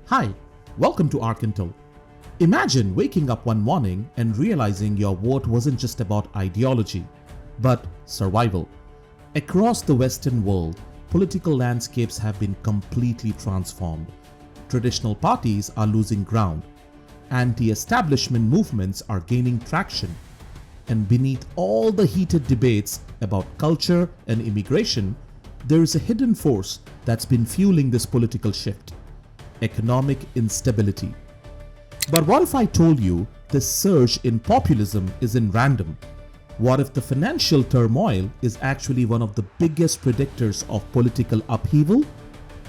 Hi, welcome to Arkintel. Imagine waking up one morning and realizing your vote wasn't just about ideology, but survival. Across the Western world, political landscapes have been completely transformed. Traditional parties are losing ground. Anti-establishment movements are gaining traction. And beneath all the heated debates about culture and immigration, there is a hidden force that's been fueling this political shift: economic instability. But what if I told you this surge in populism isn't random? What if the financial turmoil is actually one of the biggest predictors of political upheaval?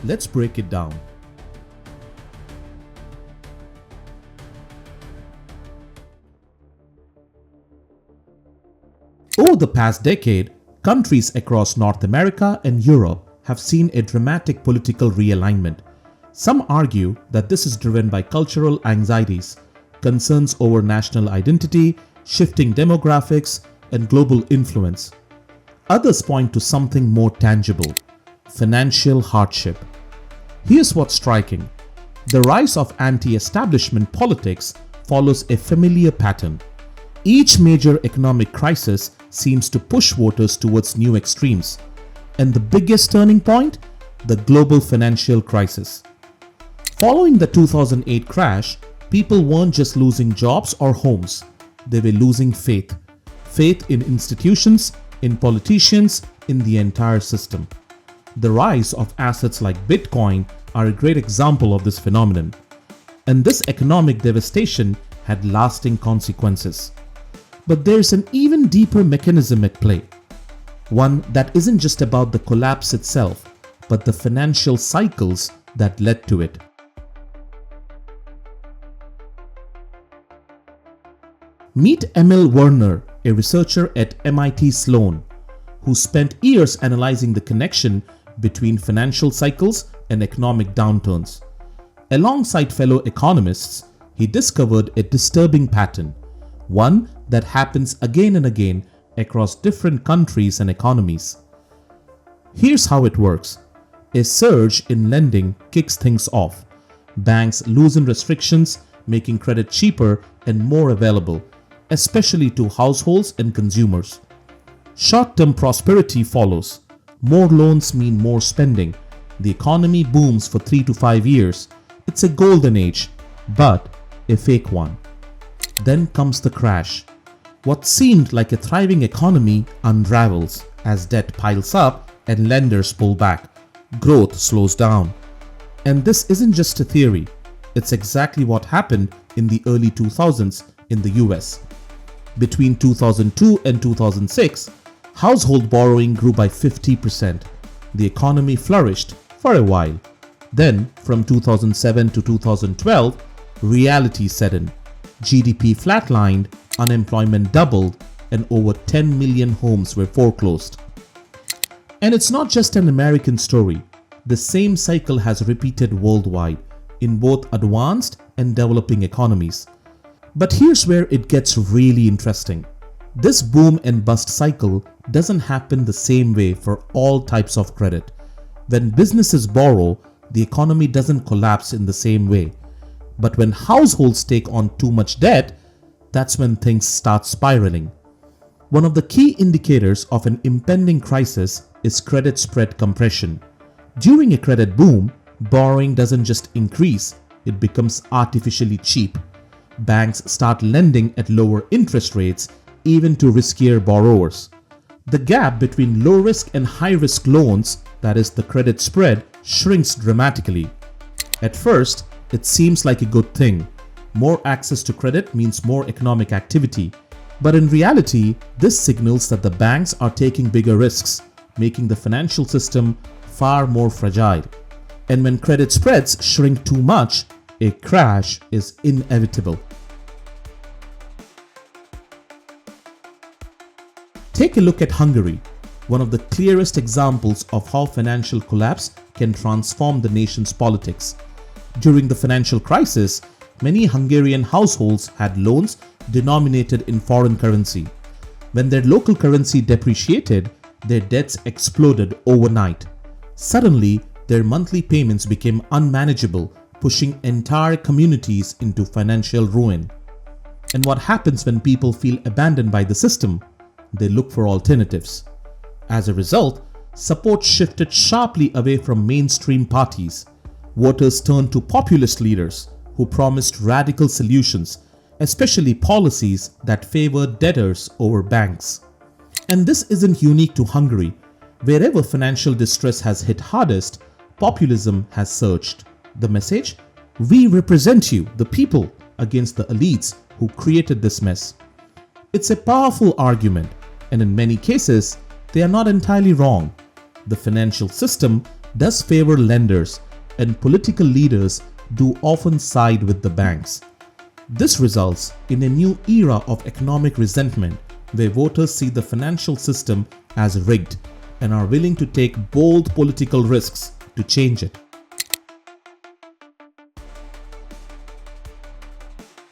Let's break it down. Over the past decade, countries across North America and Europe have seen a dramatic political realignment. Some argue that this is driven by cultural anxieties, concerns over national identity, shifting demographics, and global influence. Others point to something more tangible: financial hardship. Here's what's striking. The rise of anti-establishment politics follows a familiar pattern. Each major economic crisis seems to push voters towards new extremes. And the biggest turning point? The global financial crisis. Following the 2008 crash, people weren't just losing jobs or homes, they were losing faith. Faith in institutions, in politicians, in the entire system. The rise of assets like Bitcoin are a great example of this phenomenon. And this economic devastation had lasting consequences. But there's an even deeper mechanism at play. One that isn't just about the collapse itself, but the financial cycles that led to it. Meet Emil Werner, a researcher at MIT Sloan, who spent years analyzing the connection between financial cycles and economic downturns. Alongside fellow economists, he discovered a disturbing pattern, one that happens again and again across different countries and economies. Here's how it works. A surge in lending kicks things off. Banks loosen restrictions, making credit cheaper and more available, especially to households and consumers. Short-term prosperity follows. More loans mean more spending. The economy booms for 3 to 5 years. It's a golden age, but a fake one. Then comes the crash. What seemed like a thriving economy unravels as debt piles up and lenders pull back. Growth slows down. And this isn't just a theory. It's exactly what happened in the early 2000s in the US. Between 2002 and 2006, household borrowing grew by 50%. The economy flourished for a while. Then, from 2007 to 2012, reality set in. GDP flatlined, unemployment doubled, and over 10 million homes were foreclosed. And it's not just an American story. The same cycle has repeated worldwide, in both advanced and developing economies. But here's where it gets really interesting. This boom and bust cycle doesn't happen the same way for all types of credit. When businesses borrow, the economy doesn't collapse in the same way. But when households take on too much debt, that's when things start spiraling. One of the key indicators of an impending crisis is credit spread compression. During a credit boom, borrowing doesn't just increase, it becomes artificially cheap. Banks start lending at lower interest rates, even to riskier borrowers. The gap between low-risk and high-risk loans, that is the credit spread, shrinks dramatically. At first, it seems like a good thing. More access to credit means more economic activity. But in reality, this signals that the banks are taking bigger risks, making the financial system far more fragile. And when credit spreads shrink too much, a crash is inevitable. Take a look at Hungary, one of the clearest examples of how financial collapse can transform the nation's politics. During the financial crisis, many Hungarian households had loans denominated in foreign currency. When their local currency depreciated, their debts exploded overnight. Suddenly, their monthly payments became unmanageable pushing entire communities into financial ruin. And what happens when people feel abandoned by the system? They look for alternatives. As a result, support shifted sharply away from mainstream parties. Voters turned to populist leaders who promised radical solutions, especially policies that favored debtors over banks. And this isn't unique to Hungary. Wherever financial distress has hit hardest, populism has surged. The message? We represent you, the people, against the elites who created this mess. It's a powerful argument, and in many cases, they are not entirely wrong. The financial system does favor lenders, and political leaders do often side with the banks. This results in a new era of economic resentment where voters see the financial system as rigged and are willing to take bold political risks to change it.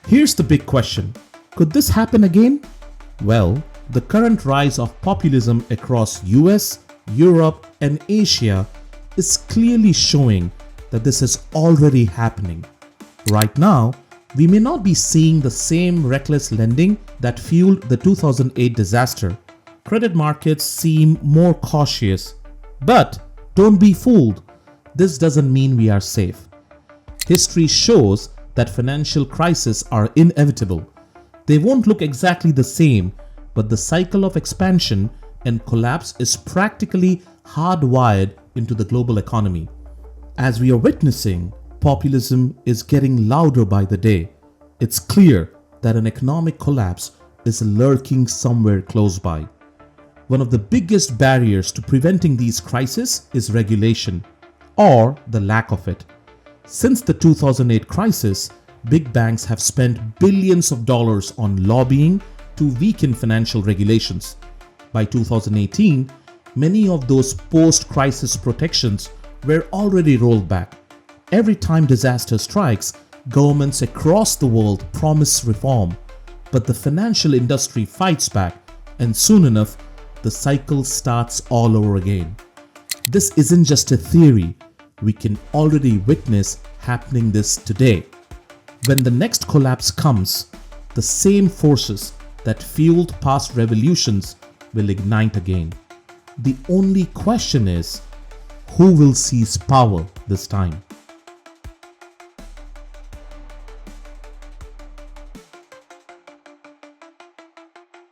Here's the big question. Could this happen again? Well, the current rise of populism across US, Europe, and Asia is clearly showing that this is already happening. Right now, we may not be seeing the same reckless lending that fueled the 2008 disaster. Credit markets seem more cautious. But don't be fooled. This doesn't mean we are safe. History shows that financial crises are inevitable. They won't look exactly the same, but the cycle of expansion and collapse is practically hardwired into the global economy. As we are witnessing, populism is getting louder by the day. It's clear that an economic collapse is lurking somewhere close by. One of the biggest barriers to preventing these crises is regulation, or the lack of it. Since the 2008 crisis, big banks have spent billions of dollars on lobbying to weaken financial regulations. By 2018, many of those post-crisis protections were already rolled back. Every time disaster strikes, governments across the world promise reform, but the financial industry fights back, and soon enough, the cycle starts all over again. This isn't just a theory. We can already witness happening this today. When the next collapse comes, the same forces that fueled past revolutions will ignite again. The only question is, who will seize power this time?